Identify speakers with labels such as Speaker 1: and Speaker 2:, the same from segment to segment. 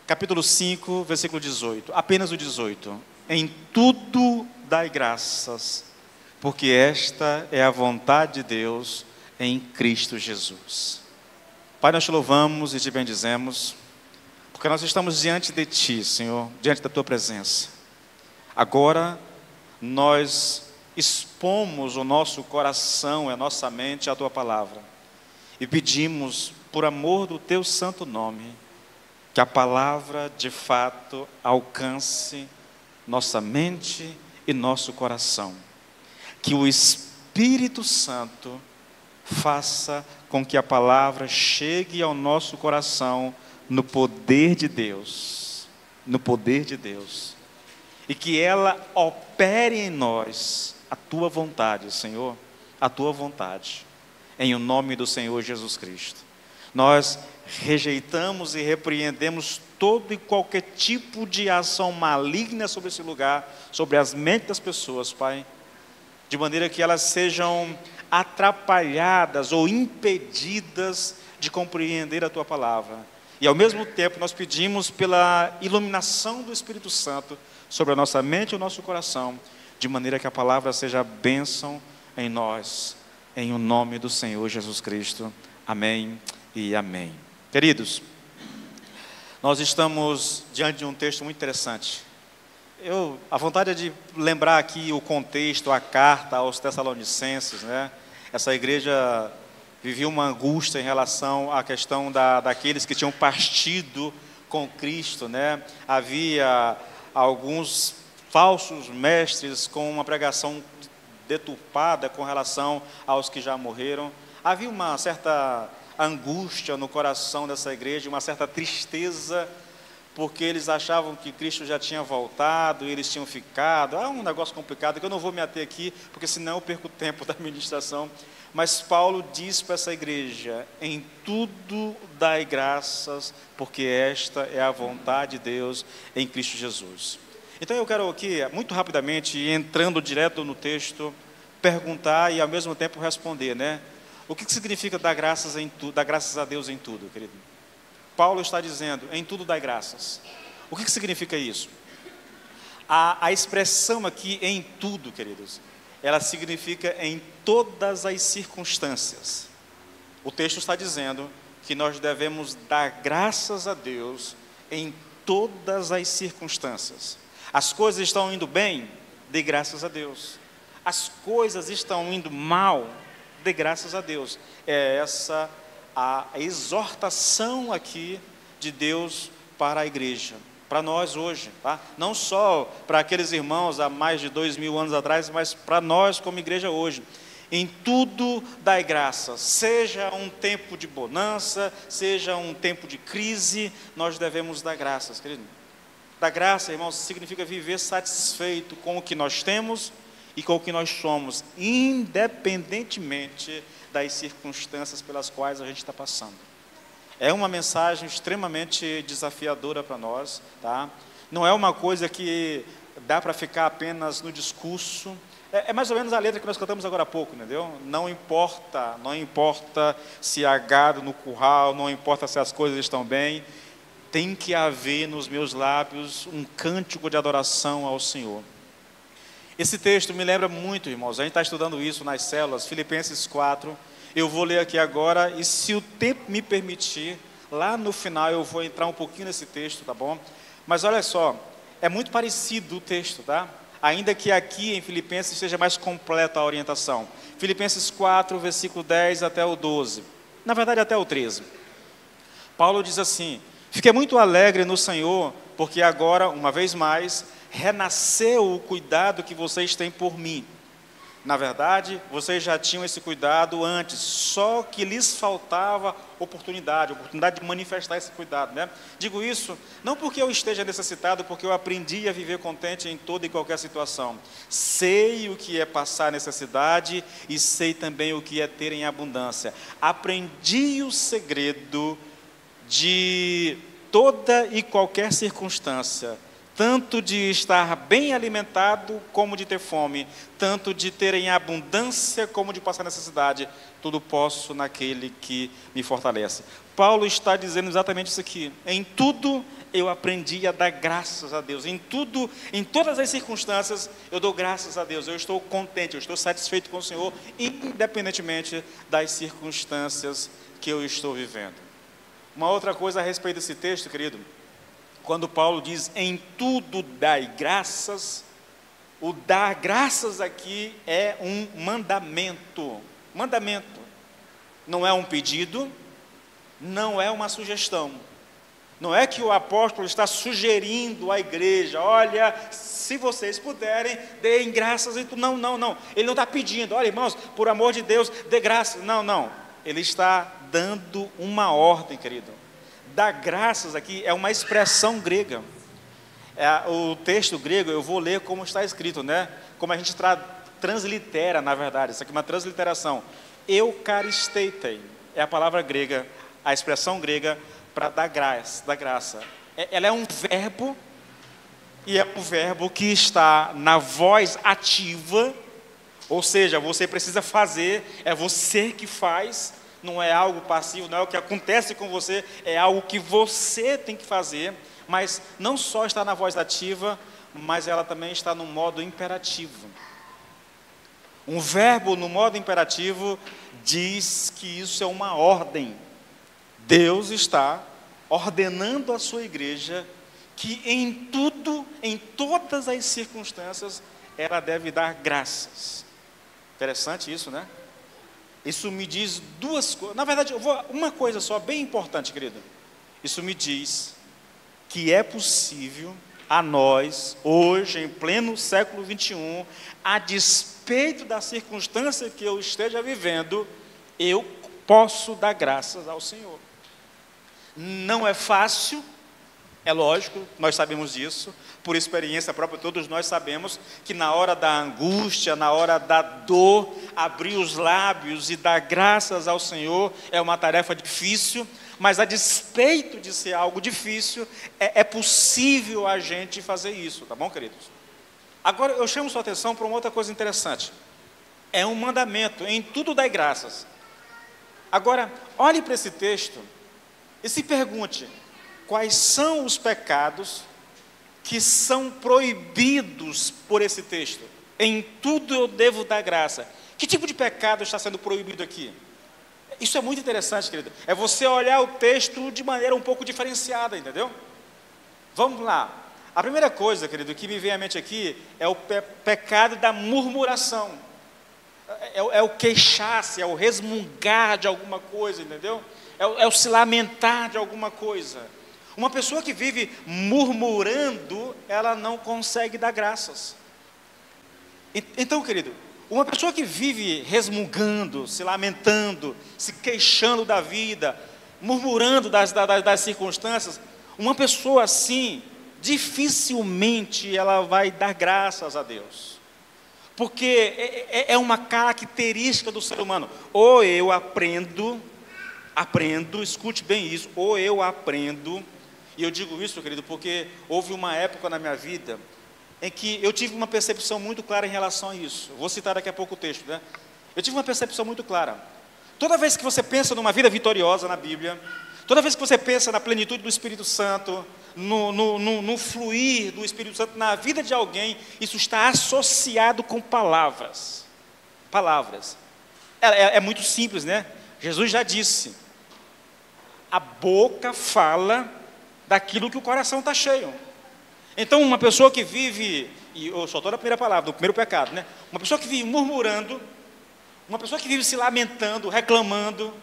Speaker 1: capítulo 5, versículo 18, apenas o 18. Em tudo dai graças, porque esta é a vontade de Deus em Cristo Jesus. Pai, nós te louvamos e te bendizemos, porque nós estamos diante de Ti, Senhor, diante da Tua presença. Agora, nós expomos o nosso coração e a nossa mente à Tua palavra e pedimos, por amor do Teu santo nome, que a palavra de fato alcance nossa mente e nosso coração. Que o Espírito Santo faça com que a palavra chegue ao nosso coração no poder de Deus. No poder de Deus. E que ela opere em nós a Tua vontade, Senhor, a Tua vontade. Em o nome do Senhor Jesus Cristo. Nós rejeitamos e repreendemos todo e qualquer tipo de ação maligna sobre esse lugar, sobre as mentes das pessoas, Pai, de maneira que elas sejam atrapalhadas ou impedidas de compreender a Tua palavra. E ao mesmo tempo nós pedimos pela iluminação do Espírito Santo sobre a nossa mente e o nosso coração, de maneira que a palavra seja bênção em nós, em o nome do Senhor Jesus Cristo. Amém e amém. Queridos, nós estamos diante de um texto muito interessante. A vontade é de lembrar aqui o contexto, a carta aos Tessalonicenses, né? Essa igreja vivia uma angústia em relação à questão daqueles que tinham partido com Cristo, né? Havia alguns falsos mestres com uma pregação deturpada com relação aos que já morreram. Havia uma certa angústia no coração dessa igreja, uma certa tristeza, porque eles achavam que Cristo já tinha voltado, e eles tinham ficado. Um negócio complicado, que eu não vou me ater aqui, porque senão eu perco o tempo da ministração. Mas Paulo diz para essa igreja: em tudo dai graças, porque esta é a vontade de Deus em Cristo Jesus. Então eu quero aqui, muito rapidamente, entrando direto no texto, perguntar e ao mesmo tempo responder, né? O que significa dar graças a Deus em tudo, querido? Paulo está dizendo, em tudo dai graças. O que significa isso? A expressão aqui, em tudo, queridos, ela significa em todas as circunstâncias. O texto está dizendo que nós devemos dar graças a Deus em todas as circunstâncias. As coisas estão indo bem? Dê graças a Deus. As coisas estão indo mal? Dê graças a Deus. É essa a exortação aqui de Deus para a igreja, para nós hoje, tá? Não só para aqueles irmãos há mais de 2000 anos atrás, mas para nós como igreja hoje. Em tudo dai graças, seja um tempo de bonança, seja um tempo de crise, nós devemos dar graças, querido. Dar graça, irmãos, significa viver satisfeito com o que nós temos e com o que nós somos, independentemente das circunstâncias pelas quais a gente está passando. É uma mensagem extremamente desafiadora para nós, tá? Não é uma coisa que dá para ficar apenas no discurso. É mais ou menos a letra que nós cantamos agora há pouco, entendeu? Não importa se há gado no curral, não importa se as coisas estão bem, tem que haver nos meus lábios um cântico de adoração ao Senhor. Esse texto me lembra muito, irmãos, a gente está estudando isso nas células, Filipenses 4, eu vou ler aqui agora, e se o tempo me permitir, lá no final eu vou entrar um pouquinho nesse texto, tá bom? Mas olha só, é muito parecido o texto, tá? Ainda que aqui em Filipenses seja mais completa a orientação. Filipenses 4, versículo 10 até o 12, na verdade até o 13. Paulo diz assim: fiquei muito alegre no Senhor, porque agora, uma vez mais, renasceu o cuidado que vocês têm por mim. Na verdade, vocês já tinham esse cuidado antes, só que lhes faltava oportunidade de manifestar esse cuidado, né? Digo isso não porque eu esteja necessitado, porque eu aprendi a viver contente em toda e qualquer situação. Sei o que é passar necessidade e sei também o que é ter em abundância. Aprendi o segredo de toda e qualquer circunstância, tanto de estar bem alimentado como de ter fome, tanto de ter em abundância como de passar necessidade, tudo posso naquele que me fortalece. Paulo está dizendo exatamente isso aqui. Em tudo eu aprendi a dar graças a Deus. Em tudo, em todas as circunstâncias, eu dou graças a Deus. Eu estou contente, eu estou satisfeito com o Senhor, independentemente das circunstâncias que eu estou vivendo. Uma outra coisa a respeito desse texto, querido, quando Paulo diz, em tudo dai graças, o dar graças aqui é um mandamento. Mandamento. Não é um pedido, não é uma sugestão. Não é que o apóstolo está sugerindo à igreja, olha, se vocês puderem, deem graças. Não, não, não. Ele não está pedindo, olha irmãos, por amor de Deus, dê graças. Não, não. Ele está dando uma ordem, querido. Dar graças aqui é uma expressão grega. O texto grego, eu vou ler como está escrito, né? Como a gente translitera, na verdade. Isso aqui é uma transliteração. Eucaristeitei é a palavra grega, a expressão grega para dar graça. Ela é um verbo, e é um verbo que está na voz ativa, ou seja, você precisa fazer, é você que faz, não é algo passivo, não é o que acontece com você, é algo que você tem que fazer, mas não só está na voz ativa, mas ela também está no modo imperativo. Um verbo no modo imperativo diz que isso é uma ordem. Deus está ordenando à sua igreja que em tudo, em todas as circunstâncias, ela deve dar graças. Interessante isso, né? Isso me diz duas coisas. Na verdade, uma coisa só, bem importante, querido. Isso me diz que é possível a nós, hoje, em pleno século 21, a despeito da circunstância que eu esteja vivendo, eu posso dar graças ao Senhor. Não é fácil, é lógico, nós sabemos disso, por experiência própria, todos nós sabemos que na hora da angústia, na hora da dor, abrir os lábios e dar graças ao Senhor é uma tarefa difícil, mas a despeito de ser algo difícil, é possível a gente fazer isso, tá bom, queridos? Agora eu chamo sua atenção para uma outra coisa interessante. É um mandamento, em tudo dai graças. Agora, olhe para esse texto e se pergunte, quais são os pecados que são proibidos por esse texto? Em tudo eu devo dar graça. Que tipo de pecado está sendo proibido aqui? Isso é muito interessante, querido. É você olhar o texto de maneira um pouco diferenciada, entendeu? Vamos lá. A primeira coisa, querido, que me vem à mente aqui é o pecado da murmuração. É o queixar-se, é o resmungar de alguma coisa, entendeu? É o se lamentar de alguma coisa. Uma pessoa que vive murmurando, ela não consegue dar graças. Então, querido, uma pessoa que vive resmungando, se lamentando, se queixando da vida, murmurando das circunstâncias, uma pessoa assim, dificilmente ela vai dar graças a Deus. Porque é uma característica do ser humano. Ou eu aprendo, escute bem isso, ou eu aprendo, e eu digo isso, querido, porque houve uma época na minha vida em que eu tive uma percepção muito clara em relação a isso. Vou citar daqui a pouco o texto, né? Eu tive uma percepção muito clara. Toda vez que você pensa numa vida vitoriosa na Bíblia, toda vez que você pensa na plenitude do Espírito Santo, no fluir do Espírito Santo na vida de alguém, isso está associado com palavras. Palavras. É muito simples, né? Jesus já disse, a boca fala daquilo que o coração está cheio. Então, uma pessoa que vive, e eu só estou na primeira palavra, do primeiro pecado, né? Uma pessoa que vive murmurando, uma pessoa que vive se lamentando, reclamando,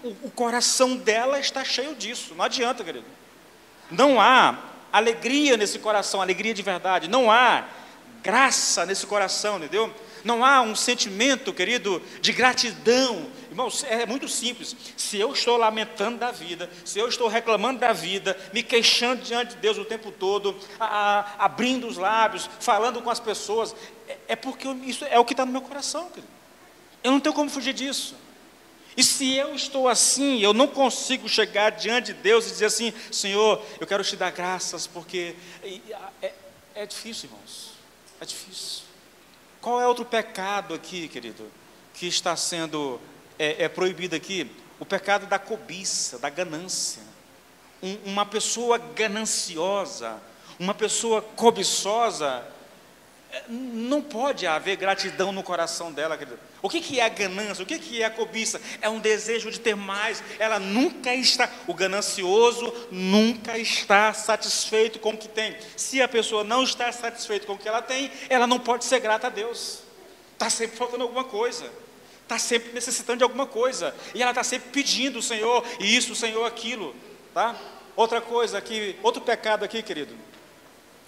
Speaker 1: o coração dela está cheio disso. Não adianta, querido. Não há alegria nesse coração, alegria de verdade. Não há graça nesse coração, entendeu? Não há um sentimento, querido, de gratidão. Irmãos, é muito simples. Se eu estou lamentando da vida, se eu estou reclamando da vida, me queixando diante de Deus o tempo todo, abrindo os lábios, falando com as pessoas, é porque isso é o que está no meu coração, querido. Eu não tenho como fugir disso. E se eu estou assim, eu não consigo chegar diante de Deus e dizer assim: Senhor, eu quero te dar graças, porque é difícil, irmãos, é difícil. Qual é outro pecado aqui, querido, que está sendo proibido aqui? O pecado da cobiça, da ganância. Uma pessoa gananciosa, uma pessoa cobiçosa, não pode haver gratidão no coração dela, querido. O que é a ganância? O que é a cobiça? É um desejo de ter mais. Ela nunca está, o ganancioso nunca está satisfeito com o que tem. Se a pessoa não está satisfeita com o que ela tem, ela não pode ser grata a Deus. Está sempre faltando alguma coisa, está sempre necessitando de alguma coisa, e ela está sempre pedindo: o Senhor isso, o Senhor aquilo, tá? Outra coisa aqui, outro pecado aqui, querido,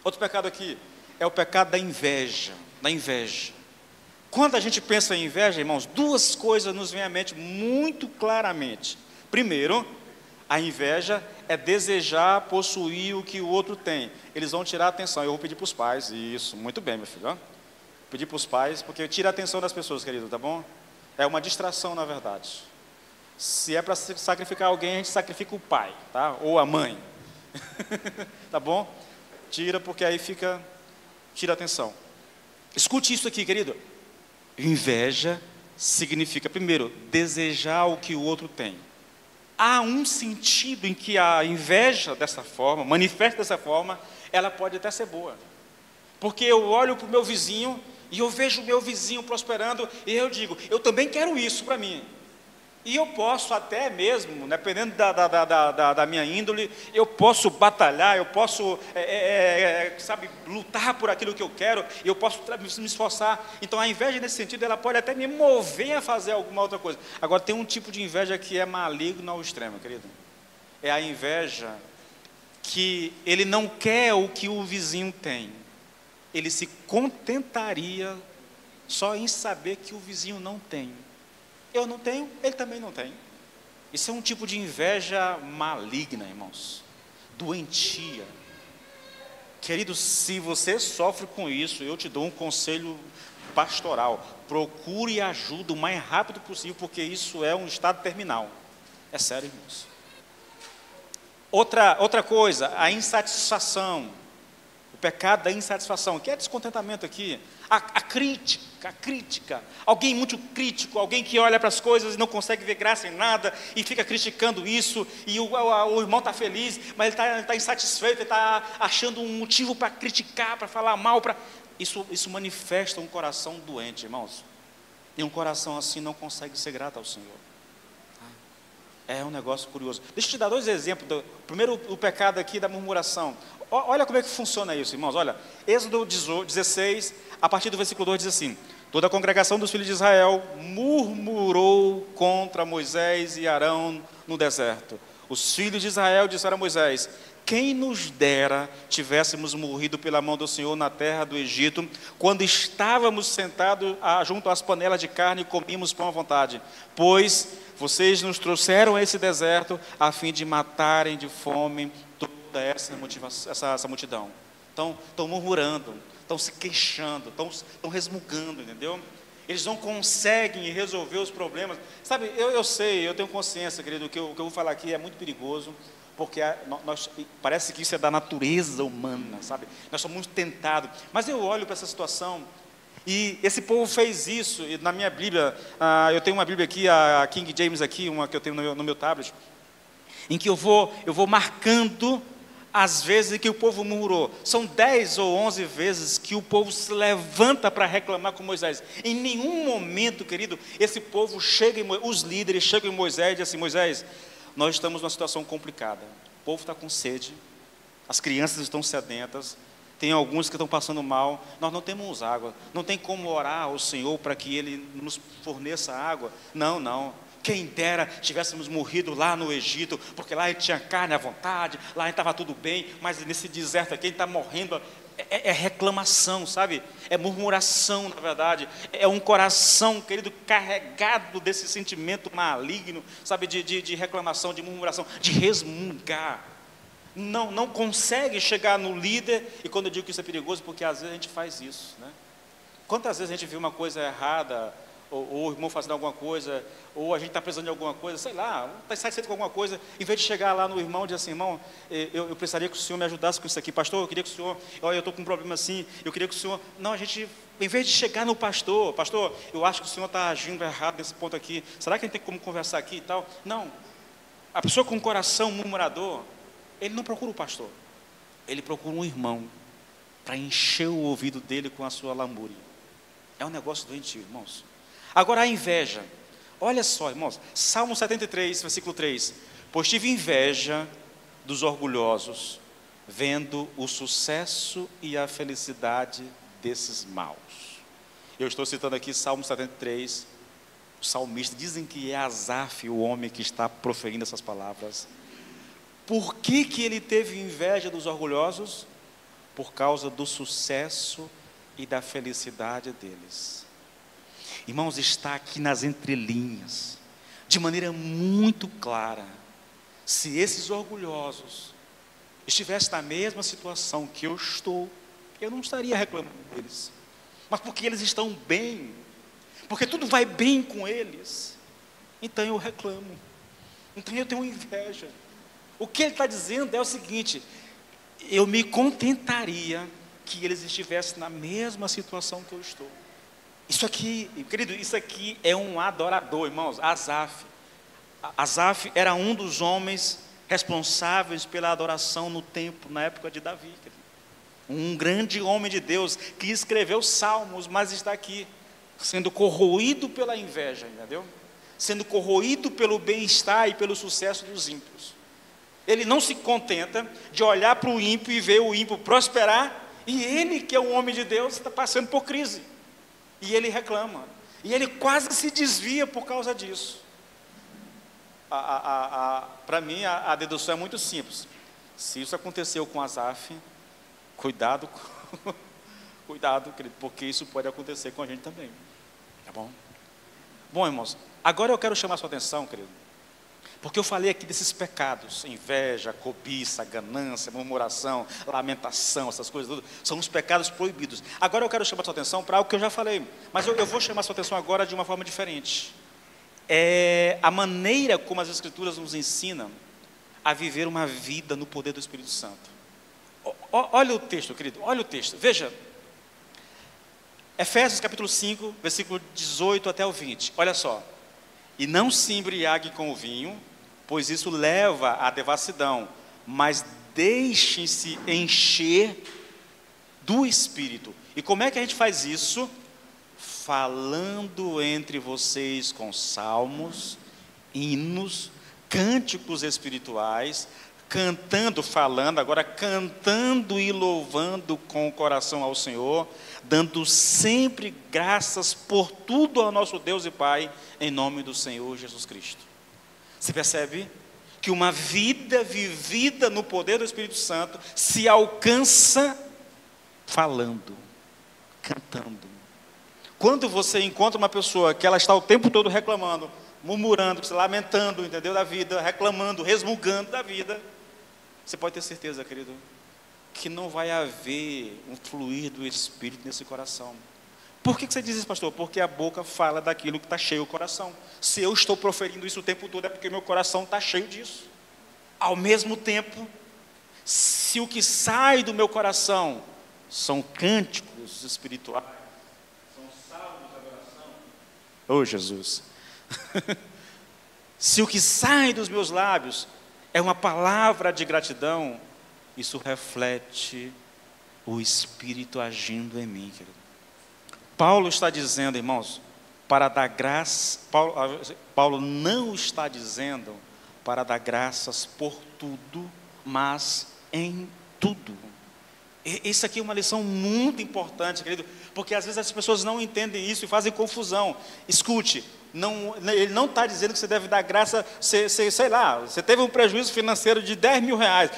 Speaker 1: outro pecado aqui é o pecado da inveja, da inveja. Quando a gente pensa em inveja, irmãos, duas coisas nos vêm à mente muito claramente. Primeiro, a inveja é desejar possuir o que o outro tem. Eles vão tirar a atenção. Eu vou pedir para os pais. Isso, muito bem, meu filho, ó. Pedir para os pais, porque tira a atenção das pessoas, querido, tá bom? É uma distração, na verdade. Se é para sacrificar alguém, a gente sacrifica o pai, tá? Ou a mãe. Tá bom? Tira, porque aí tira a atenção. Escute isso aqui, querido. Inveja significa, primeiro, desejar o que o outro tem. Há um sentido em que a inveja dessa forma, manifesta dessa forma, ela pode até ser boa. Porque eu olho para o meu vizinho e eu vejo o meu vizinho prosperando e eu digo: eu também quero isso para mim. E eu posso até mesmo, dependendo da minha índole, eu posso batalhar, eu posso, sabe, lutar por aquilo que eu quero, eu posso me esforçar. Então a inveja nesse sentido, ela pode até me mover a fazer alguma outra coisa. Agora tem um tipo de inveja que é maligno ao extremo, querido. É a inveja que ele não quer o que o vizinho tem. Ele se contentaria só em saber que o vizinho não tem. Eu não tenho, ele também não tem. Isso é um tipo de inveja maligna, irmãos, doentia. Querido, se você sofre com isso, eu te dou um conselho pastoral: procure ajuda o mais rápido possível, porque isso é um estado terminal. É sério, irmãos. Outra coisa, a insatisfação, o pecado da insatisfação, que é descontentamento aqui. A crítica, alguém muito crítico, alguém que olha para as coisas e não consegue ver graça em nada e fica criticando isso, e o irmão está feliz, mas ele está insatisfeito, ele está achando um motivo para criticar, para falar mal, isso manifesta um coração doente, irmãos, e um coração assim não consegue ser grato ao Senhor. É um negócio curioso. Deixa eu te dar dois exemplos. Primeiro, o pecado aqui da murmuração. Olha como é que funciona isso, irmãos. Olha, Êxodo 16, a partir do versículo 2 diz assim: toda a congregação dos filhos de Israel murmurou contra Moisés e Arão no deserto. Os filhos de Israel disseram a Moisés: quem nos dera tivéssemos morrido pela mão do Senhor na terra do Egito, quando estávamos sentados junto às panelas de carne e comíamos pão à vontade, pois vocês nos trouxeram a esse deserto a fim de matarem de fome toda essa multidão. Estão murmurando, estão se queixando, estão resmungando, entendeu? Eles não conseguem resolver os problemas. Sabe, eu sei, eu tenho consciência, querido, que o que eu vou falar aqui é muito perigoso, porque parece que isso é da natureza humana, sabe? Nós somos muito tentados. Mas eu olho para essa situação, e esse povo fez isso. E na minha Bíblia, eu tenho uma Bíblia aqui, a King James aqui, uma que eu tenho no meu tablet, em que eu vou marcando as vezes que o povo murmurou. São 10 ou 11 vezes que o povo se levanta para reclamar com Moisés. Em nenhum momento, querido, esse povo os líderes chegam em Moisés e dizem assim: Moisés, nós estamos numa situação complicada, o povo está com sede, as crianças estão sedentas, tem alguns que estão passando mal, nós não temos água, não tem como orar ao Senhor para que Ele nos forneça água. Não, quem dera tivéssemos morrido lá no Egito, porque lá a gente tinha carne à vontade, lá a gente estava tudo bem, mas nesse deserto aqui a gente está morrendo. É reclamação, sabe? É murmuração, na verdade. É um coração, querido, carregado desse sentimento maligno, sabe? De reclamação, de murmuração, de resmungar. Não consegue chegar no líder. E quando eu digo que isso é perigoso, porque às vezes a gente faz isso, né? Quantas vezes a gente viu uma coisa errada, ou o irmão fazendo alguma coisa, ou a gente está precisando de alguma coisa, sei lá, está insatisfeito com alguma coisa, em vez de chegar lá no irmão e dizer assim, irmão, eu precisaria que o senhor me ajudasse com isso aqui, pastor, eu queria que o senhor, olha, eu estou com um problema assim, eu queria que o senhor, não, a gente, em vez de chegar no pastor, eu acho que o senhor está agindo errado nesse ponto aqui, será que a gente tem como conversar aqui e tal? Não, a pessoa com um coração murmurador, ele não procura o pastor, ele procura um irmão, para encher o ouvido dele com a sua lamúria. É um negócio doentio, irmãos. Agora a inveja, olha só, irmãos, Salmo 73, versículo 3, pois tive inveja dos orgulhosos, vendo o sucesso e a felicidade desses maus. Eu estou citando aqui Salmo 73, o salmista, dizem que é Asaf o homem que está proferindo essas palavras. Por que ele teve inveja dos orgulhosos? Por causa do sucesso e da felicidade deles. Irmãos, está aqui nas entrelinhas, de maneira muito clara, se esses orgulhosos estivessem na mesma situação que eu estou, eu não estaria reclamando deles, mas porque eles estão bem, porque tudo vai bem com eles, então eu reclamo, então eu tenho inveja. O que ele está dizendo é o seguinte: eu me contentaria que eles estivessem na mesma situação que eu estou. Isso aqui, querido, isso aqui é um adorador, irmãos. Asaf era um dos homens responsáveis pela adoração no templo, na época de Davi, querido. Um grande homem de Deus, que escreveu salmos, mas está aqui, sendo corroído pela inveja, entendeu? Sendo corroído pelo bem-estar e pelo sucesso dos ímpios. Ele não se contenta de olhar para o ímpio e ver o ímpio prosperar, e ele, que é um homem de Deus, está passando por crise, e ele reclama, e ele quase se desvia por causa disso. Para mim a dedução é muito simples: se isso aconteceu com Asaf, cuidado, querido, porque isso pode acontecer com a gente também, tá bom? Bom, irmãos, agora eu quero chamar a sua atenção, querido, porque eu falei aqui desses pecados: inveja, cobiça, ganância, murmuração, lamentação, essas coisas tudo, são os pecados proibidos. Agora eu quero chamar a sua atenção para algo que eu já falei, mas eu vou chamar a sua atenção agora de uma forma diferente. É a maneira como as Escrituras nos ensinam a viver uma vida no poder do Espírito Santo. Olha o texto, querido, olha o texto, veja, Efésios capítulo 5, versículo 18 até o 20, olha só: e não se embriague com o vinho, pois isso leva à devassidão, mas deixem-se encher do Espírito. E como é que a gente faz isso? Falando entre vocês com salmos, hinos, cânticos espirituais, cantando e louvando com o coração ao Senhor, dando sempre graças por tudo ao nosso Deus e Pai, em nome do Senhor Jesus Cristo. Você percebe que uma vida vivida no poder do Espírito Santo se alcança falando, cantando. Quando você encontra uma pessoa que ela está o tempo todo reclamando, murmurando, se lamentando, entendeu, da vida, reclamando, resmungando da vida, você pode ter certeza, querido, que não vai haver um fluir do Espírito nesse coração. Por que você diz isso, pastor? Porque a boca fala daquilo que está cheio o coração. Se eu estou proferindo isso o tempo todo, é porque meu coração está cheio disso. Ao mesmo tempo, se o que sai do meu coração são cânticos espirituais, são salmos de adoração, oh Jesus, se o que sai dos meus lábios é uma palavra de gratidão, isso reflete o Espírito agindo em mim, querido. Paulo está dizendo, irmãos, para dar graça. Paulo não está dizendo para dar graças por tudo, mas em tudo. Isso aqui é uma lição muito importante, querido, porque às vezes as pessoas não entendem isso e fazem confusão. Escute, ele não está dizendo que você deve dar graça, sei lá, você teve um prejuízo financeiro de 10 mil reais,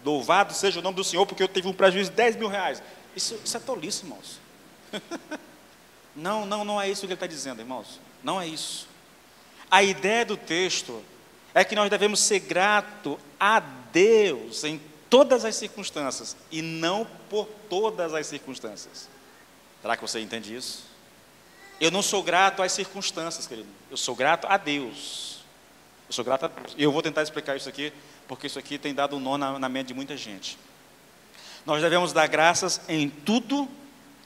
Speaker 1: louvado seja o nome do Senhor, porque eu tive um prejuízo de 10 mil reais. Isso é tolice, irmãos. Não é isso que ele está dizendo, irmãos, não é isso. A ideia do texto é que nós devemos ser gratos a Deus em todas as circunstâncias, e não por todas as circunstâncias. Será que você entende isso? Eu não sou grato às circunstâncias, querido. Eu sou grato a Deus. Eu sou grato a Deus. E eu vou tentar explicar isso aqui, porque isso aqui tem dado um nó na mente de muita gente. Nós devemos dar graças em tudo,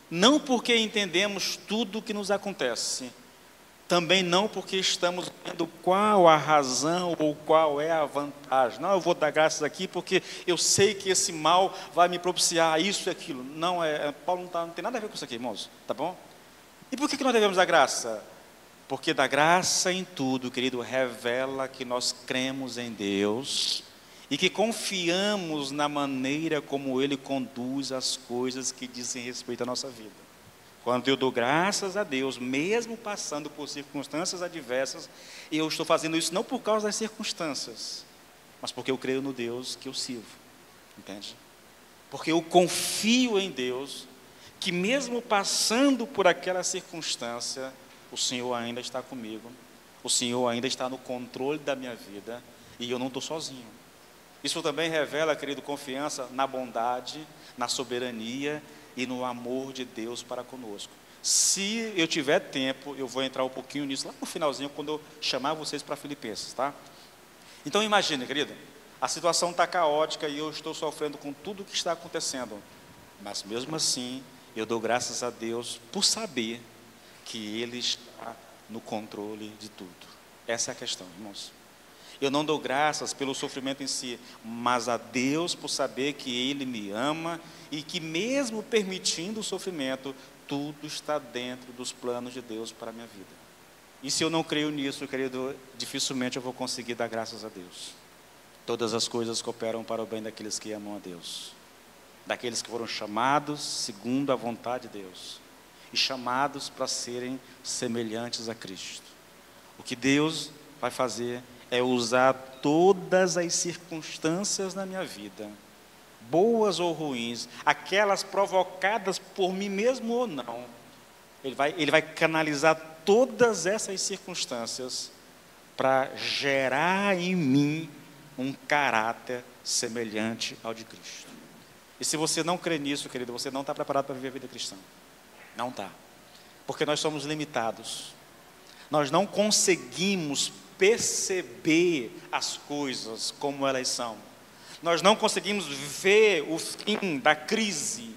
Speaker 1: não porque entendemos tudo o que nos acontece, também não porque estamos vendo qual a razão ou qual é a vantagem. Não, eu vou dar graças aqui porque eu sei que esse mal vai me propiciar isso e aquilo. Não, Paulo não tem nada a ver com isso aqui, irmãos, tá bom? E por que nós devemos dar graça? Porque dar graça em tudo, querido, revela que nós cremos em Deus e que confiamos na maneira como Ele conduz as coisas que dizem respeito à nossa vida. Quando eu dou graças a Deus, mesmo passando por circunstâncias adversas, eu estou fazendo isso não por causa das circunstâncias, mas porque eu creio no Deus que eu sirvo, entende? Porque eu confio em Deus, que mesmo passando por aquela circunstância, o Senhor ainda está comigo, o Senhor ainda está no controle da minha vida, e eu não estou sozinho. Isso também revela, querido, confiança na bondade, na soberania e no amor de Deus para conosco. Se eu tiver tempo, eu vou entrar um pouquinho nisso lá no finalzinho, quando eu chamar vocês para Filipenses, tá? Então imagine, querido, a situação está caótica e eu estou sofrendo com tudo o que está acontecendo, mas mesmo assim, eu dou graças a Deus por saber que Ele está no controle de tudo. Essa é a questão, irmãos. Eu não dou graças pelo sofrimento em si, mas a Deus por saber que Ele me ama e que mesmo permitindo o sofrimento, tudo está dentro dos planos de Deus para a minha vida. E se eu não creio nisso, querido, dificilmente eu vou conseguir dar graças a Deus. Todas as coisas cooperam para o bem daqueles que amam a Deus, daqueles que foram chamados segundo a vontade de Deus e chamados para serem semelhantes a Cristo. O que Deus vai fazer é usar todas as circunstâncias na minha vida, boas ou ruins, aquelas provocadas por mim mesmo ou não. Ele vai canalizar todas essas circunstâncias para gerar em mim um caráter semelhante ao de Cristo. E se você não crê nisso, querido, você não está preparado para viver a vida cristã. Não está. Porque nós somos limitados. Nós não conseguimos perceber as coisas como elas são. Nós não conseguimos ver o fim da crise.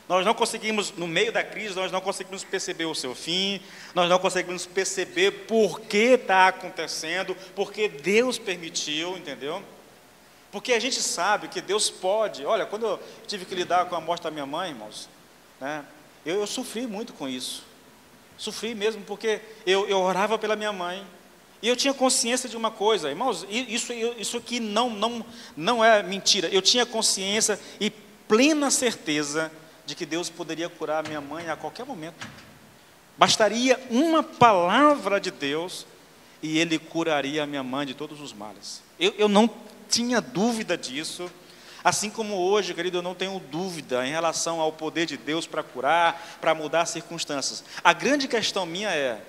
Speaker 1: Nós não conseguimos, no meio da crise, nós não conseguimos perceber o seu fim. Nós não conseguimos perceber por que está acontecendo, porque Deus permitiu, entendeu? Porque a gente sabe que Deus pode. Olha, quando eu tive que lidar com a morte da minha mãe, irmãos, né, eu sofri muito com isso. Sofri mesmo, porque eu orava pela minha mãe. E eu tinha consciência de uma coisa, irmãos, isso aqui não é mentira. Eu tinha consciência e plena certeza de que Deus poderia curar a minha mãe a qualquer momento. Bastaria uma palavra de Deus e Ele curaria a minha mãe de todos os males. Eu não tinha dúvida disso, assim como hoje, querido, eu não tenho dúvida em relação ao poder de Deus para curar, para mudar as circunstâncias. A grande questão minha é: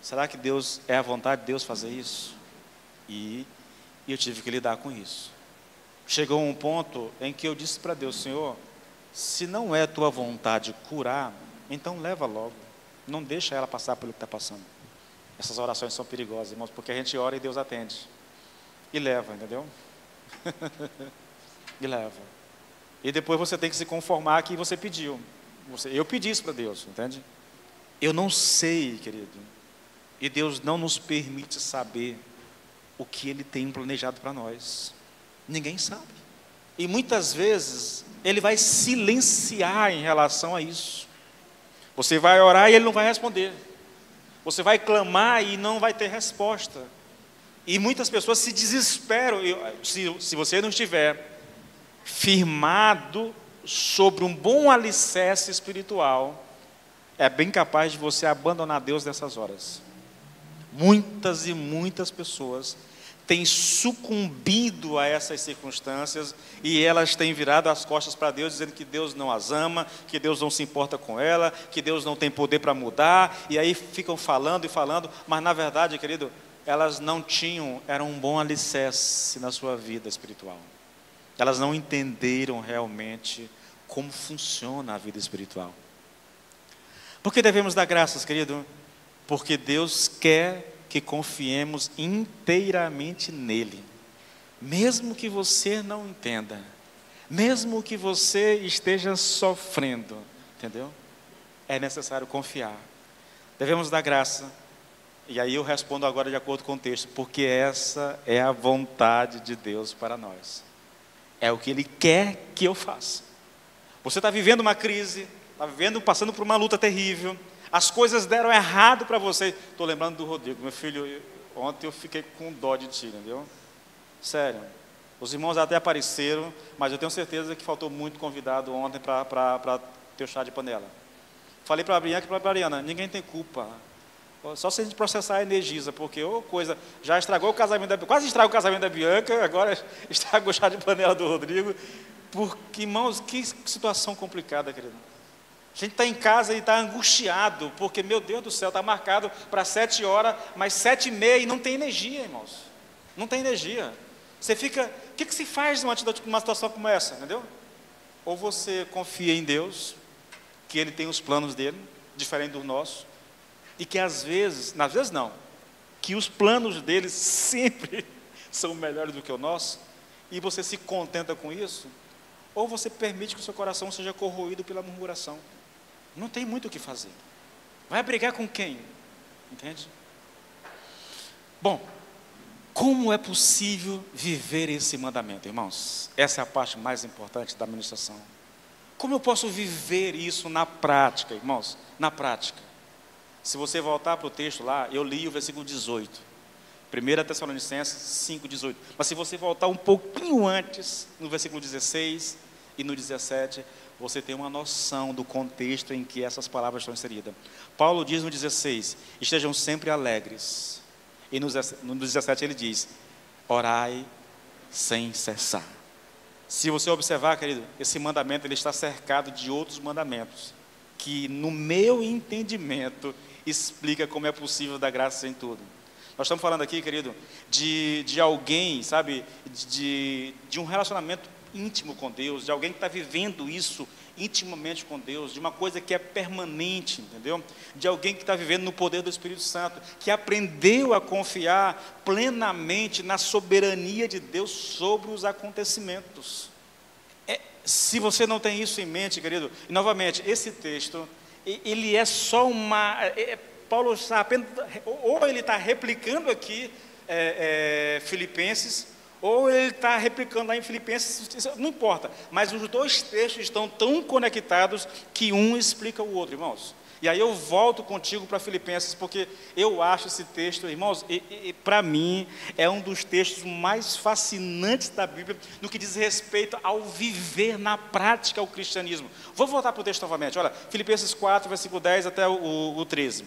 Speaker 1: será que Deus é a vontade de Deus fazer isso? E eu tive que lidar com isso. Chegou um ponto em que eu disse para Deus: Senhor, se não é tua vontade curar, então leva logo. Não deixa ela passar pelo que está passando. Essas orações são perigosas, irmãos, porque a gente ora e Deus atende. E leva, entendeu? E leva. E depois você tem que se conformar que você pediu. Eu pedi isso para Deus, entende? Eu não sei, querido. E Deus não nos permite saber o que Ele tem planejado para nós. Ninguém sabe. E muitas vezes Ele vai silenciar em relação a isso. Você vai orar e Ele não vai responder. Você vai clamar e não vai ter resposta. E muitas pessoas se desesperam. Se você não estiver firmado sobre um bom alicerce espiritual, é bem capaz de você abandonar Deus nessas horas. Muitas e muitas pessoas têm sucumbido a essas circunstâncias e elas têm virado as costas para Deus, dizendo que Deus não as ama, que Deus não se importa com ela, que Deus não tem poder para mudar, e aí ficam falando e falando, mas na verdade, querido, elas não eram um bom alicerce na sua vida espiritual. Elas não entenderam realmente como funciona a vida espiritual. Por que devemos dar graças, querido? Porque Deus quer que confiemos inteiramente nele. Mesmo que você não entenda, mesmo que você esteja sofrendo, entendeu? É necessário confiar. Devemos dar graça. E aí eu respondo agora de acordo com o texto, porque essa é a vontade de Deus para nós. É o que Ele quer que eu faça. Você está vivendo uma crise, está passando por uma luta terrível, as coisas deram errado para você. Estou lembrando do Rodrigo, meu filho, ontem eu fiquei com dó de ti, entendeu? Sério. Os irmãos até apareceram, mas eu tenho certeza que faltou muito convidado ontem para ter o chá de panela. Falei para a Bianca e para a Mariana, ninguém tem culpa. Só se a gente processar a Energisa, porque coisa, já estragou o casamento da Bianca, quase estragou o casamento da Bianca, agora estragou o chá de panela do Rodrigo. Porque, irmãos, que situação complicada, querido. A gente está em casa e está angustiado, porque, meu Deus do céu, está marcado para 7 horas, mas 7h30 e não tem energia, irmãos. Não tem energia. Você fica, o que se faz numa situação como essa, entendeu? Ou você confia em Deus, que Ele tem os planos dele, diferente dos nossos, e que às vezes não, que os planos dele sempre são melhores do que o nosso, e você se contenta com isso, ou você permite que o seu coração seja corroído pela murmuração. Não tem muito o que fazer. Vai brigar com quem? Entende? Bom, como é possível viver esse mandamento, irmãos? Essa é a parte mais importante da ministração. Como eu posso viver isso na prática, irmãos? Na prática. Se você voltar para o texto lá, eu li o versículo 18. 1 Tessalonicenses 5,18. Mas se você voltar um pouquinho antes, no versículo 16 e no 17, você tem uma noção do contexto em que essas palavras estão inseridas. Paulo diz no 16, estejam sempre alegres. E no 17 ele diz, orai sem cessar. Se você observar, querido, esse mandamento ele está cercado de outros mandamentos, que no meu entendimento explica como é possível dar graça em tudo. Nós estamos falando aqui, querido, de alguém, sabe, de um relacionamento íntimo com Deus, de alguém que está vivendo isso intimamente com Deus, de uma coisa que é permanente, entendeu? De alguém que está vivendo no poder do Espírito Santo, que aprendeu a confiar plenamente na soberania de Deus sobre os acontecimentos. Se você não tem isso em mente, querido, e novamente, esse texto, ele é só Paulo está apenas, ou ele está replicando aqui Filipenses, ou ele está replicando lá em Filipenses, não importa, mas os dois textos estão tão conectados que um explica o outro, irmãos. E aí eu volto contigo para Filipenses, porque eu acho esse texto, irmãos, para mim, é um dos textos mais fascinantes da Bíblia, no que diz respeito ao viver na prática o cristianismo. Vou voltar para o texto novamente, olha, Filipenses 4, versículo 10 até o 13.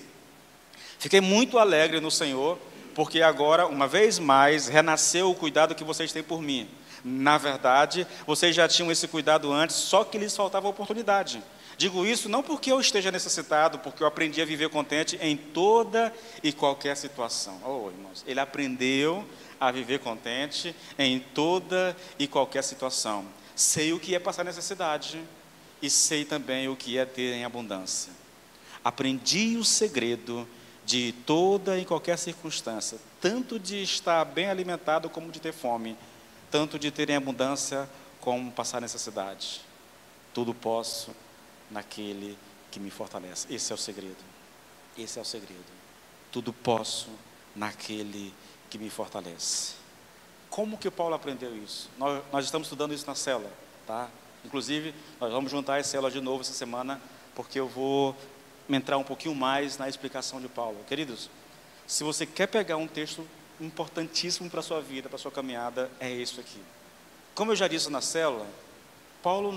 Speaker 1: Fiquei muito alegre no Senhor, porque agora, uma vez mais, renasceu o cuidado que vocês têm por mim. Na verdade, vocês já tinham esse cuidado antes, só que lhes faltava oportunidade. Digo isso não porque eu esteja necessitado, porque eu aprendi a viver contente em toda e qualquer situação. Irmãos, ele aprendeu a viver contente em toda e qualquer situação. Sei o que é passar necessidade e sei também o que é ter em abundância. Aprendi o segredo de toda e qualquer circunstância, tanto de estar bem alimentado como de ter fome, tanto de ter em abundância como passar necessidade. Tudo posso naquele que me fortalece. Esse é o segredo. Esse é o segredo. Tudo posso naquele que me fortalece. Como que o Paulo aprendeu isso? Nós estamos estudando isso na célula, tá? Inclusive, nós vamos juntar as células de novo essa semana, porque eu vou entrar um pouquinho mais na explicação de Paulo. Queridos, se você quer pegar um texto importantíssimo para a sua vida, para a sua caminhada, é isso aqui. Como eu já disse na célula, Paulo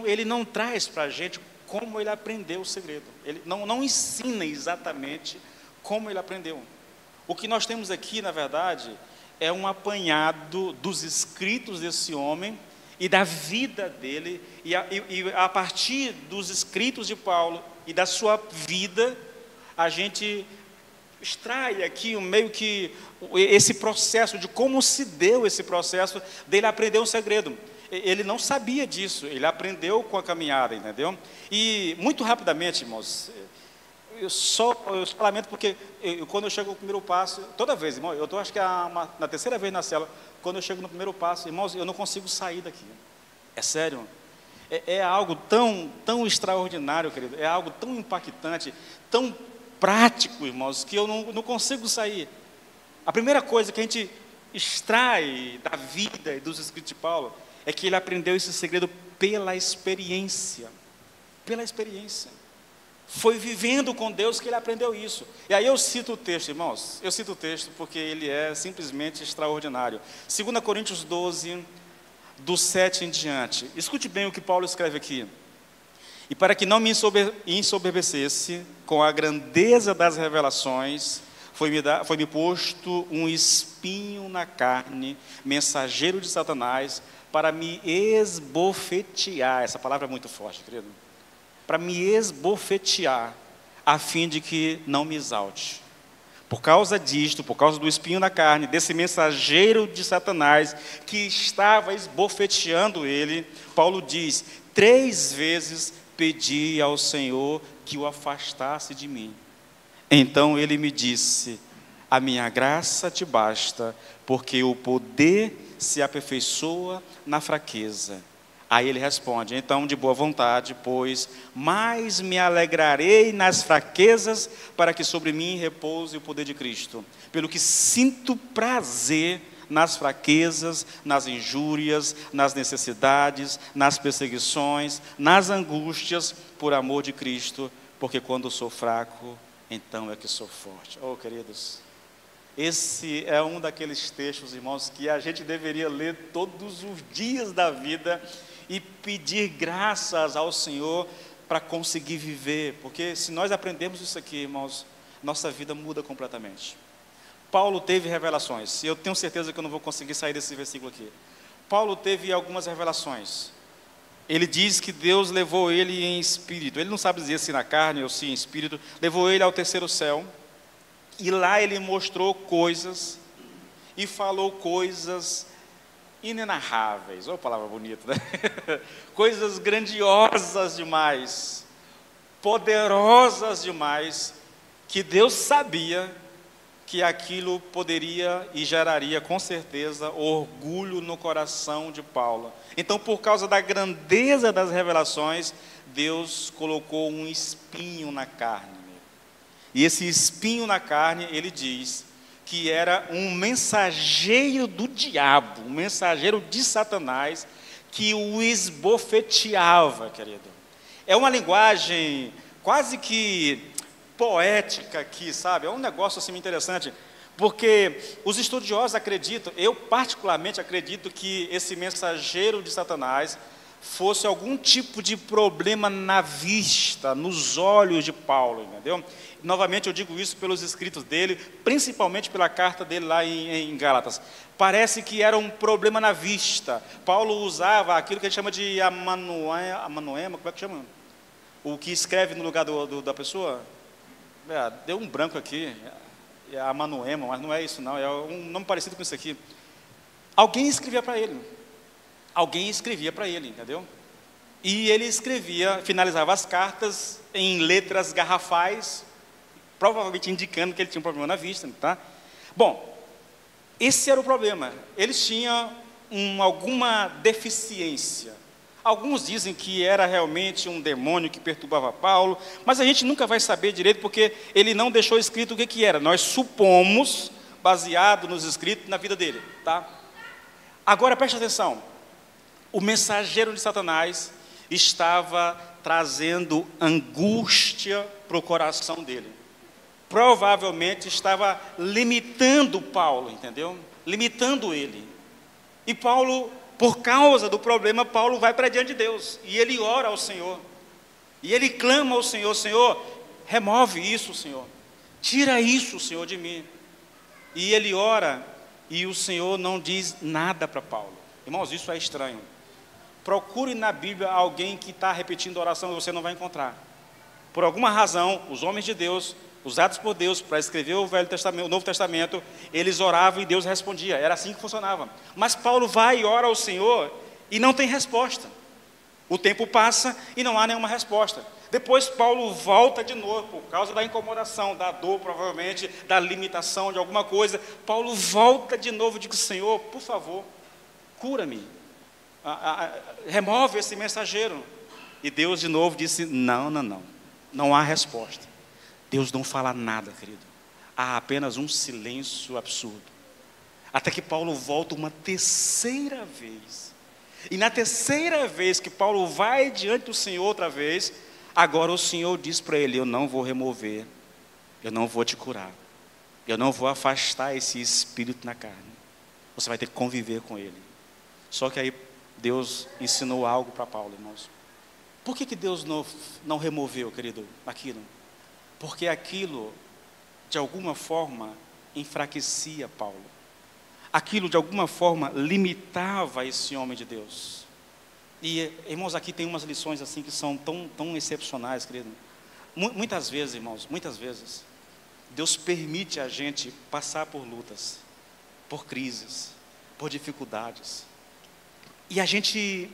Speaker 1: ele não traz para a gente como ele aprendeu o segredo. Ele não ensina exatamente como ele aprendeu. O que nós temos aqui, na verdade, é um apanhado dos escritos desse homem e da vida dele, e a partir dos escritos de Paulo e da sua vida, a gente extrai aqui meio que esse processo de como se deu esse processo dele aprender um segredo. ele não sabia disso, ele aprendeu com a caminhada, entendeu? E muito rapidamente, irmãos, eu só lamento porque quando eu chego no primeiro passo, toda vez, irmão, eu estou acho que na terceira vez na célula, quando eu chego no primeiro passo, irmãos, eu não consigo sair daqui. É sério. É algo tão extraordinário, querido, é algo tão impactante, tão prático, irmãos, que eu não consigo sair. A primeira coisa que a gente extrai da vida e dos escritos de Paulo é que ele aprendeu esse segredo pela experiência. Pela experiência. Foi vivendo com Deus que ele aprendeu isso. E aí eu cito o texto, irmãos. Eu cito o texto porque ele é simplesmente extraordinário. 2 Coríntios 12, do 7 em diante. Escute bem o que Paulo escreve aqui. E para que não me ensoberbecesse com a grandeza das revelações, foi-me posto um espinho na carne, mensageiro de Satanás, para me esbofetear. Essa palavra é muito forte, querido. Para me esbofetear, a fim de que não me exalte. Por causa disto, por causa do espinho na carne, desse mensageiro de Satanás, que estava esbofeteando ele, Paulo diz, 3 vezes pedi ao Senhor que o afastasse de mim. Então ele me disse, a minha graça te basta, porque o poder se aperfeiçoa na fraqueza. Aí ele responde, então de boa vontade, pois mais me alegrarei nas fraquezas, para que sobre mim repouse o poder de Cristo. Pelo que sinto prazer nas fraquezas, nas injúrias, nas necessidades, nas perseguições, nas angústias, por amor de Cristo, porque quando sou fraco, então é que sou forte. Oh, queridos, esse é um daqueles textos, irmãos, que a gente deveria ler todos os dias da vida e pedir graças ao Senhor para conseguir viver, porque se nós aprendemos isso aqui, irmãos, nossa vida muda completamente. Paulo teve revelações, e eu tenho certeza que eu não vou conseguir sair desse versículo aqui. Paulo teve algumas revelações. Ele diz que Deus levou ele em espírito, ele não sabe dizer se na carne ou se em espírito, levou ele ao terceiro céu, e lá ele mostrou coisas, e falou coisas inenarráveis, oh, palavra bonita, né? Coisas grandiosas demais, poderosas demais, que Deus sabia que aquilo poderia e geraria com certeza orgulho no coração de Paulo. Então, por causa da grandeza das revelações, Deus colocou um espinho na carne. E esse espinho na carne, ele diz que era um mensageiro do diabo, um mensageiro de Satanás, que o esbofeteava, querido. É uma linguagem quase que poética aqui, sabe? É um negócio assim interessante, porque os estudiosos acreditam, eu particularmente acredito que esse mensageiro de Satanás fosse algum tipo de problema na vista, nos olhos de Paulo, entendeu? Novamente eu digo isso pelos escritos dele, principalmente pela carta dele lá em Gálatas. Parece que era um problema na vista. Paulo usava aquilo que ele chama de amanoema, como é que chama? O que escreve no lugar da pessoa? Deu um branco aqui, é amanoema, mas não é isso não, é um nome parecido com isso aqui. Alguém escrevia para ele. Alguém escrevia para ele, entendeu? E ele escrevia, finalizava as cartas em letras garrafais, provavelmente indicando que ele tinha um problema na vista, tá? Bom, esse era o problema. Eles tinham alguma deficiência. Alguns dizem que era realmente um demônio que perturbava Paulo, mas a gente nunca vai saber direito, porque ele não deixou escrito o que era. Nós supomos, baseado nos escritos, na vida dele, tá? Agora preste atenção. O mensageiro de Satanás estava trazendo angústia para o coração dele. Provavelmente estava limitando Paulo, entendeu? Limitando ele. E Paulo, por causa do problema, Paulo vai para diante de Deus. E ele ora ao Senhor. E ele clama ao Senhor, Senhor, remove isso, Senhor. Tira isso, Senhor, de mim. E ele ora, e o Senhor não diz nada para Paulo. Irmãos, isso é estranho. Procure na Bíblia alguém que está repetindo a oração e você não vai encontrar. Por alguma razão, os homens de Deus, usados por Deus para escrever o Velho Testamento, o Novo Testamento, eles oravam e Deus respondia. Era assim que funcionava. Mas Paulo vai e ora ao Senhor E não tem resposta. O tempo passa e não há nenhuma resposta. Depois Paulo volta de novo, por causa da incomodação, da dor provavelmente, da limitação de alguma coisa. Paulo volta de novo e diz: Senhor, por favor, cura-me. Remove esse mensageiro. E Deus de novo disse: não há resposta. Deus não fala nada, querido. Há apenas um silêncio absurdo. Até que Paulo volta uma terceira vez. E na terceira vez que Paulo vai diante do Senhor outra vez, agora o Senhor diz para ele: eu não vou remover, eu não vou te curar, eu não vou afastar esse espírito na carne. Você vai ter que conviver com ele. Só que aí Deus ensinou algo para Paulo, irmãos. Por que Deus não removeu, querido, aquilo? Porque aquilo, de alguma forma, enfraquecia Paulo. Aquilo, de alguma forma, limitava esse homem de Deus. E, irmãos, aqui tem umas lições assim que são tão excepcionais, querido. Muitas vezes, irmãos, muitas vezes, Deus permite a gente passar por lutas, por crises, por dificuldades. E a gente,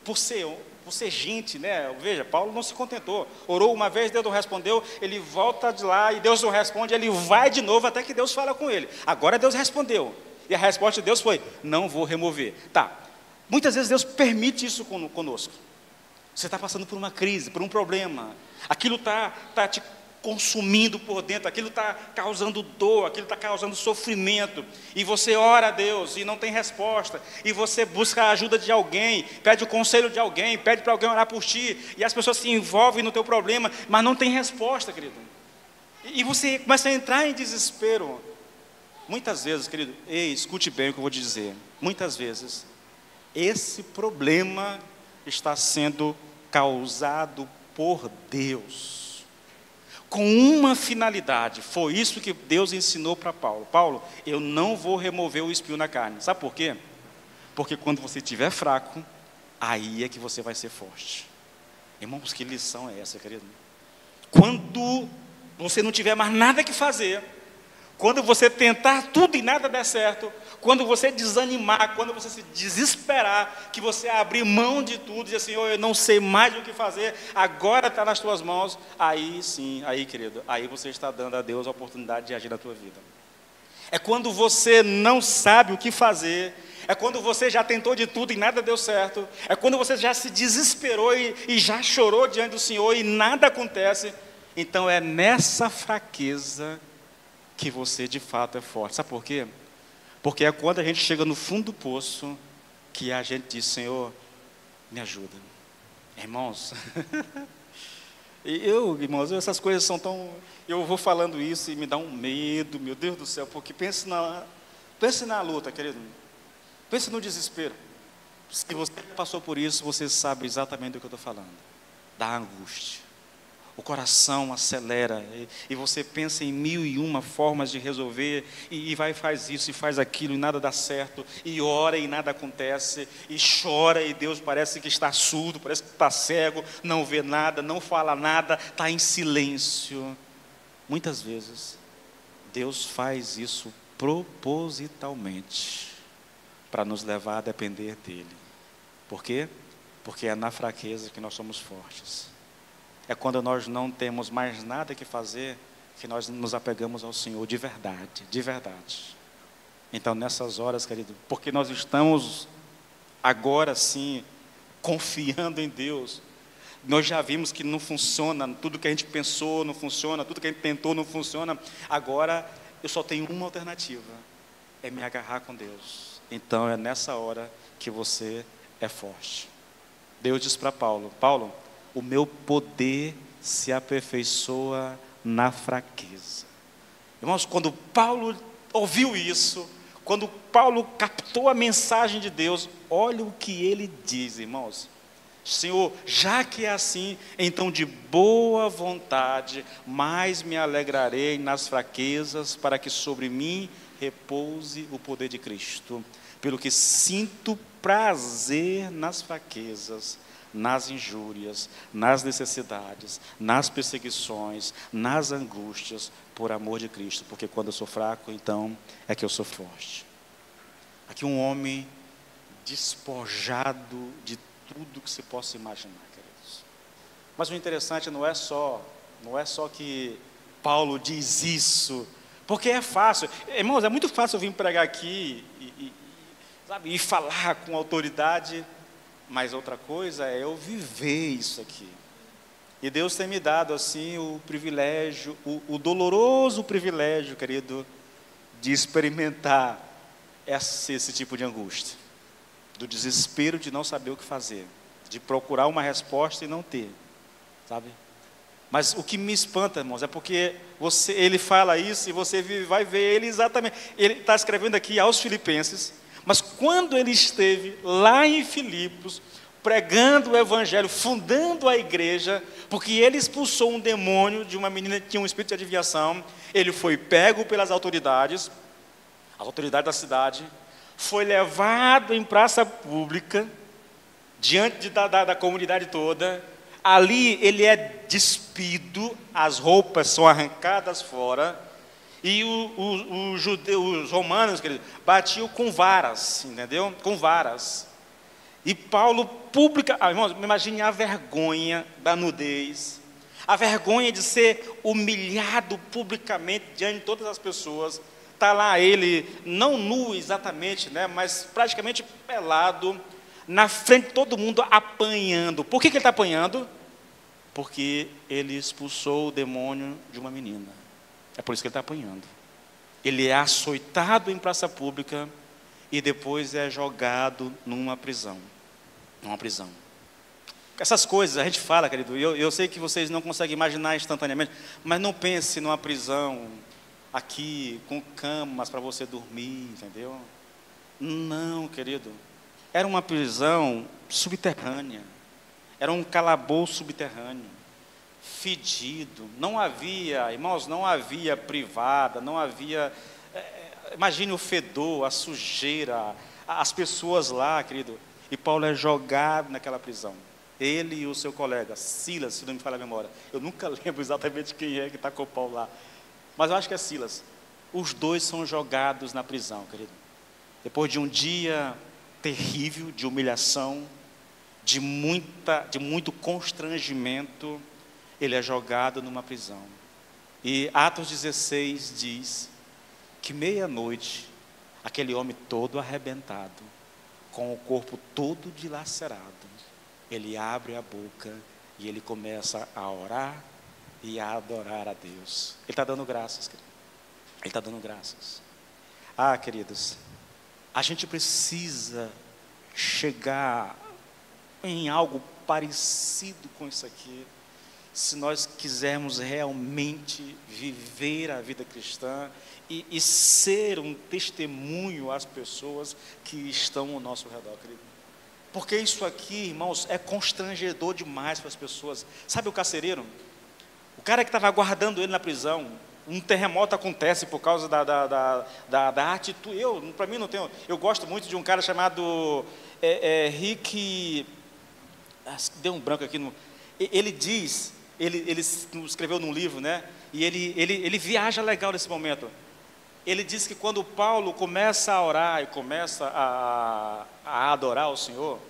Speaker 1: por ser gente, né? Veja, Paulo não se contentou. Orou uma vez, Deus não respondeu, ele volta de lá e Deus não responde, ele vai de novo até que Deus fala com ele. Agora Deus respondeu. E a resposta de Deus foi: não vou remover. Tá. Muitas vezes Deus permite isso conosco. Você está passando por uma crise, por um problema. Aquilo está te consumindo por dentro, aquilo está causando dor, aquilo está causando sofrimento. E você ora a Deus e não tem resposta. E você busca a ajuda de alguém, pede o conselho de alguém, pede para alguém orar por ti. E as pessoas se envolvem no teu problema, mas não tem resposta, querido. E você começa a entrar em desespero. Muitas vezes, querido, escute bem o que eu vou te dizer. Muitas vezes, esse problema está sendo causado por Deus, com uma finalidade. Foi isso que Deus ensinou para Paulo. Paulo, eu não vou remover o espinho na carne. Sabe por quê? Porque quando você estiver fraco, aí é que você vai ser forte. Irmãos, que lição é essa, querido? Quando você não tiver mais nada que fazer, quando você tentar tudo e nada der certo, quando você desanimar, quando você se desesperar, que você abrir mão de tudo e dizer: Senhor, eu não sei mais o que fazer, agora está nas tuas mãos, aí sim, aí, querido, aí você está dando a Deus a oportunidade de agir na tua vida. É quando você não sabe o que fazer, é quando você já tentou de tudo e nada deu certo, é quando você já se desesperou e já chorou diante do Senhor e nada acontece. Então é nessa fraqueza que você de fato é forte. Sabe por quê? Porque é quando a gente chega no fundo do poço que a gente diz: Senhor, me ajuda. Irmãos, irmãos, essas coisas são tão... Eu vou falando isso e me dá um medo, meu Deus do céu, porque pense na luta, querido. Pense no desespero. Se você passou por isso, você sabe exatamente do que eu estou falando. Da angústia. O coração acelera e você pensa em 1001 formas de resolver e vai e faz isso e faz aquilo e nada dá certo, e ora e nada acontece, e chora e Deus parece que está surdo, parece que está cego, não vê nada, não fala nada, está em silêncio. Muitas vezes Deus faz isso propositalmente para nos levar a depender dele. Por quê? Porque é na fraqueza que nós somos fortes. É quando nós não temos mais nada que fazer que nós nos apegamos ao Senhor de verdade, de verdade. Então nessas horas, querido, porque nós estamos agora sim confiando em Deus, nós já vimos que não funciona, tudo que a gente pensou não funciona, tudo que a gente tentou não funciona, agora eu só tenho uma alternativa, é me agarrar com Deus. Então é nessa hora que você é forte. Deus diz para Paulo: Paulo, o meu poder se aperfeiçoa na fraqueza. Irmãos, quando Paulo ouviu isso, quando Paulo captou a mensagem de Deus, olha o que ele diz, irmãos. Senhor, já que é assim, então de boa vontade, mais me alegrarei nas fraquezas, para que sobre mim repouse o poder de Cristo. Pelo que sinto prazer nas fraquezas, nas injúrias, nas necessidades, nas perseguições, nas angústias, por amor de Cristo. Porque quando eu sou fraco, então é que eu sou forte. Aqui um homem despojado de tudo que se possa imaginar, queridos. Mas o interessante não é só que Paulo diz isso, porque é fácil. Irmãos, é muito fácil eu vir pregar aqui e falar com autoridade, mas outra coisa é eu viver isso aqui. E Deus tem me dado assim o privilégio, o doloroso privilégio, querido, de experimentar esse tipo de angústia, do desespero de não saber o que fazer, de procurar uma resposta e não ter, sabe? Mas o que me espanta, irmãos, é porque ele fala isso e você vai ver ele exatamente. Ele está escrevendo aqui aos Filipenses, mas quando ele esteve lá em Filipos, pregando o evangelho, fundando a igreja, porque ele expulsou um demônio de uma menina que tinha um espírito de adivinhação, ele foi pego pelas autoridades, as autoridades da cidade, foi levado em praça pública, diante da comunidade toda. Ali ele é despido, as roupas são arrancadas fora, e os romanos, querido, batiam com varas, entendeu? Com varas. E Paulo irmãos, imagine a vergonha da nudez, a vergonha de ser humilhado publicamente diante de todas as pessoas. Está lá ele, não nu exatamente, né, mas praticamente pelado, na frente de todo mundo apanhando. Por que ele está apanhando? Porque ele expulsou o demônio de uma menina. É por isso que ele está apanhando. Ele é açoitado em praça pública e depois é jogado numa prisão. Essas coisas a gente fala, querido, eu sei que vocês não conseguem imaginar instantaneamente, mas não pense numa prisão aqui, com camas para você dormir, entendeu? Não, querido. Era uma prisão subterrânea. Era um calabouço subterrâneo, fedido. Não havia, irmãos, não havia privada, não havia... imagine o fedor, a sujeira, as pessoas lá, querido. E Paulo é jogado naquela prisão. Ele e o seu colega, Silas, se não me falha a memória. Eu nunca lembro exatamente quem é que está com o Paulo lá. Mas eu acho que é Silas. Os dois são jogados na prisão, querido. Depois de um dia terrível, de humilhação, de muito constrangimento, ele é jogado numa prisão. E Atos 16 diz que meia-noite, aquele homem todo arrebentado, com o corpo todo dilacerado, ele abre a boca e ele começa a orar e a adorar a Deus. Ele está dando graças, querido. Ele está dando graças. Ah, queridos, a gente precisa chegar em algo parecido com isso aqui, se nós quisermos realmente viver a vida cristã e ser um testemunho às pessoas que estão ao nosso redor, querido. Porque isso aqui, irmãos, é constrangedor demais para as pessoas. Sabe o carcereiro? O cara que estava aguardando ele na prisão, um terremoto acontece por causa da atitude. Para mim não tenho. Eu gosto muito de um cara chamado Rick. Deu um branco aqui. Ele diz, ele escreveu num livro, né? E ele viaja legal nesse momento. Ele diz que quando Paulo começa a orar e começa a adorar o Senhor,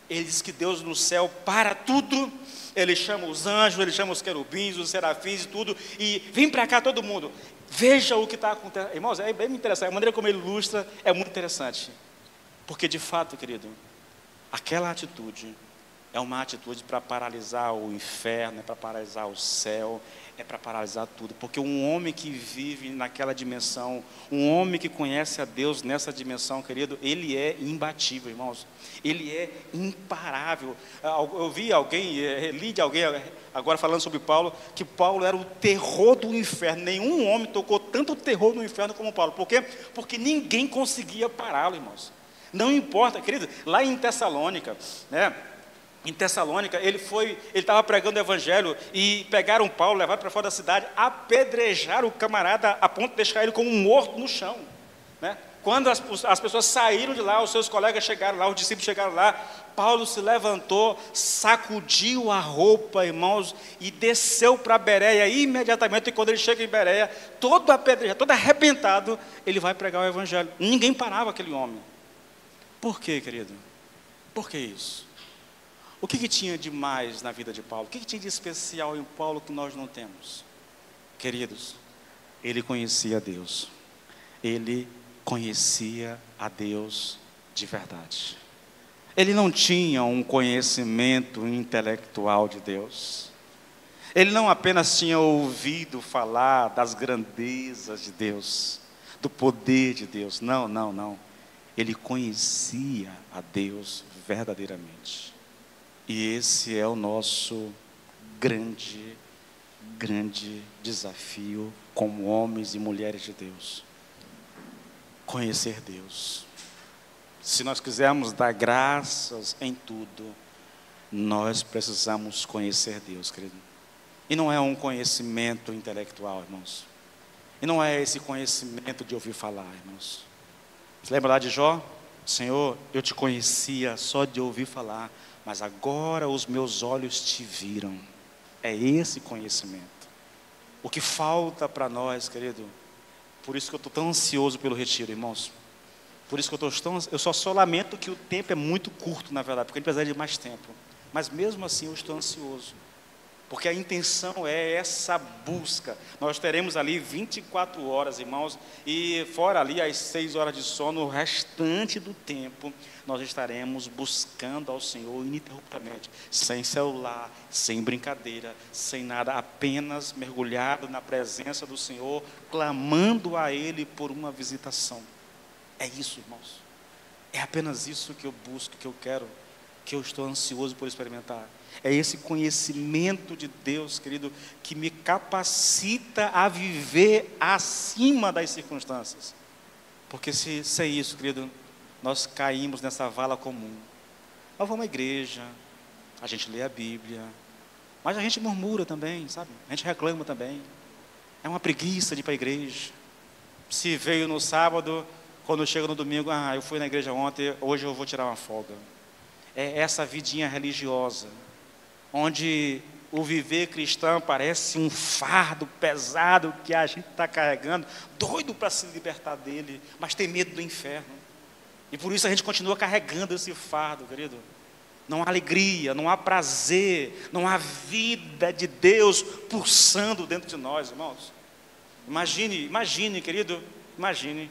Speaker 1: ele diz que Deus no céu para tudo. Ele chama os anjos, ele chama os querubins, os serafins e tudo, e vem para cá todo mundo, veja o que está acontecendo. Irmãos, é bem interessante, a maneira como ele ilustra é muito interessante, porque de fato, querido, aquela atitude é uma atitude para paralisar o inferno, é para paralisar o céu, é para paralisar tudo, porque um homem que vive naquela dimensão, um homem que conhece a Deus nessa dimensão, querido, ele é imbatível, irmãos, ele é imparável. Eu vi alguém, li de alguém agora falando sobre Paulo, que Paulo era o terror do inferno. Nenhum homem tocou tanto terror no inferno como Paulo. Por quê? Porque ninguém conseguia pará-lo, irmãos. Não importa, querido, lá em Tessalônica, né? Em Tessalônica, ele estava pregando o evangelho e pegaram Paulo, levaram para fora da cidade, apedrejaram o camarada a ponto de deixar ele como morto no chão, né? Quando as pessoas saíram de lá, os seus colegas chegaram lá, os discípulos chegaram lá, Paulo se levantou, sacudiu a roupa, irmãos, e desceu para Bereia imediatamente. E quando ele chega em Bereia, todo apedrejado, todo arrebentado, ele vai pregar o evangelho. Ninguém parava aquele homem. Por quê, querido? Por que isso? O que tinha de mais na vida de Paulo? O que tinha de especial em Paulo que nós não temos? Queridos, ele conhecia Deus. Ele conhecia a Deus de verdade. Ele não tinha um conhecimento intelectual de Deus. Ele não apenas tinha ouvido falar das grandezas de Deus, do poder de Deus. Não. Ele conhecia a Deus verdadeiramente. E esse é o nosso grande desafio como homens e mulheres de Deus. Conhecer Deus. Se nós quisermos dar graças em tudo, nós precisamos conhecer Deus, querido. E não é um conhecimento intelectual, irmãos. E não é esse conhecimento de ouvir falar, irmãos. Você lembra lá de Jó? Senhor, eu te conhecia só de ouvir falar, mas agora os meus olhos te viram. É esse conhecimento. O que falta para nós, querido, por isso que eu estou tão ansioso pelo retiro, irmãos. Por isso que eu só lamento que o tempo é muito curto, na verdade, porque a gente precisa de mais tempo. Mas mesmo assim eu estou ansioso. Porque a intenção é essa busca. Nós teremos ali 24 horas, irmãos, e fora ali as 6 horas de sono, o restante do tempo, nós estaremos buscando ao Senhor ininterruptamente, sem celular, sem brincadeira, sem nada, apenas mergulhado na presença do Senhor, clamando a Ele por uma visitação. É isso, irmãos. É apenas isso que eu busco, que eu quero, que eu estou ansioso por experimentar. É esse conhecimento de Deus, querido, que me capacita a viver acima das circunstâncias. Porque se sem isso, querido, nós caímos nessa vala comum. Nós vamos à igreja, a gente lê a Bíblia, mas a gente murmura também, sabe? A gente reclama também. É uma preguiça de ir para a igreja. Se veio no sábado, quando chega no domingo, eu fui na igreja ontem, hoje eu vou tirar uma folga. É essa vidinha religiosa, onde o viver cristão parece um fardo pesado que a gente está carregando, doido para se libertar dele, mas tem medo do inferno. E por isso a gente continua carregando esse fardo, querido. Não há alegria, não há prazer, não há vida de Deus pulsando dentro de nós, irmãos. Imagine, querido, imagine.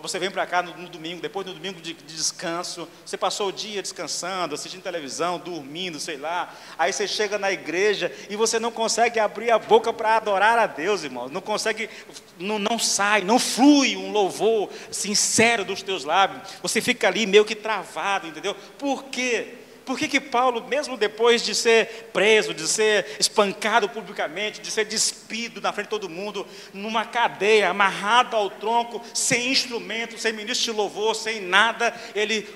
Speaker 1: Você vem para cá no domingo, depois do domingo de descanso, você passou o dia descansando, assistindo televisão, dormindo, sei lá. Aí você chega na igreja e você não consegue abrir a boca para adorar a Deus, irmão. Não consegue, não sai, não flui um louvor sincero dos teus lábios. Você fica ali meio que travado, entendeu? Por quê? Por que Paulo, mesmo depois de ser preso, de ser espancado publicamente, de ser despido na frente de todo mundo, numa cadeia, amarrado ao tronco, sem instrumento, sem ministro de louvor, sem nada, ele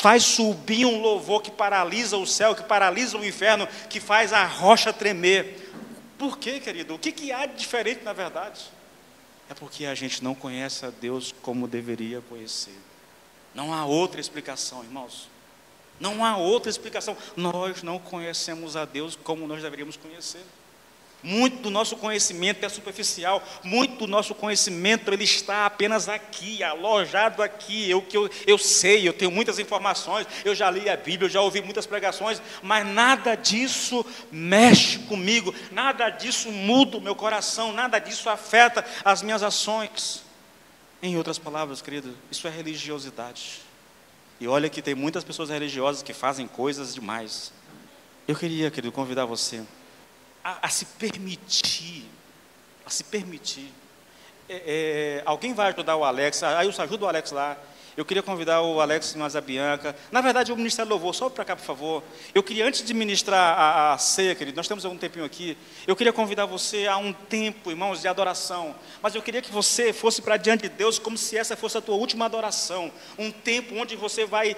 Speaker 1: faz subir um louvor que paralisa o céu, que paralisa o inferno, que faz a rocha tremer? Por quê, querido? O que há de diferente na verdade? É porque a gente não conhece a Deus como deveria conhecer. Não há outra explicação, irmãos. Não há outra explicação. Nós não conhecemos a Deus como nós deveríamos conhecer. Muito do nosso conhecimento é superficial. Muito do nosso conhecimento ele está apenas aqui, alojado aqui. Eu sei, eu tenho muitas informações. Eu já li a Bíblia, eu já ouvi muitas pregações. Mas nada disso mexe comigo. Nada disso muda o meu coração. Nada disso afeta as minhas ações. Em outras palavras, querido, isso é religiosidade. E olha que tem muitas pessoas religiosas que fazem coisas demais. Eu queria, querido, convidar você a se permitir. Alguém vai ajudar o Alex, aí eu ajudo o Alex lá. Eu queria convidar o Alex e a Bianca. Na verdade, o Ministério do Louvor, sobe para cá, por favor. Eu queria, antes de ministrar a ceia, querido, nós temos algum tempinho aqui. Eu queria convidar você a um tempo, irmãos, de adoração. Mas eu queria que você fosse para diante de Deus como se essa fosse a tua última adoração. Um tempo onde você vai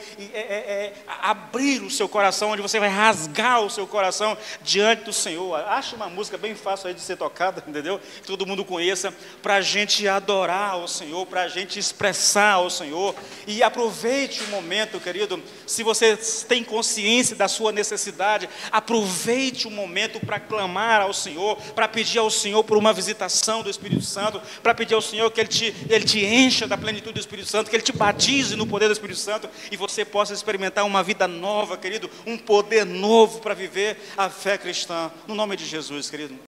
Speaker 1: abrir o seu coração, onde você vai rasgar o seu coração diante do Senhor. Acha uma música bem fácil aí de ser tocada, entendeu? Que todo mundo conheça, para a gente adorar ao Senhor, para a gente expressar ao Senhor E aproveite o momento, querido, se você tem consciência da sua necessidade, aproveite o momento para clamar ao Senhor, para pedir ao Senhor por uma visitação do Espírito Santo, para pedir ao Senhor que Ele te encha da plenitude do Espírito Santo, que Ele te batize no poder do Espírito Santo, e você possa experimentar uma vida nova, querido, um poder novo para viver a fé cristã, no nome de Jesus, querido.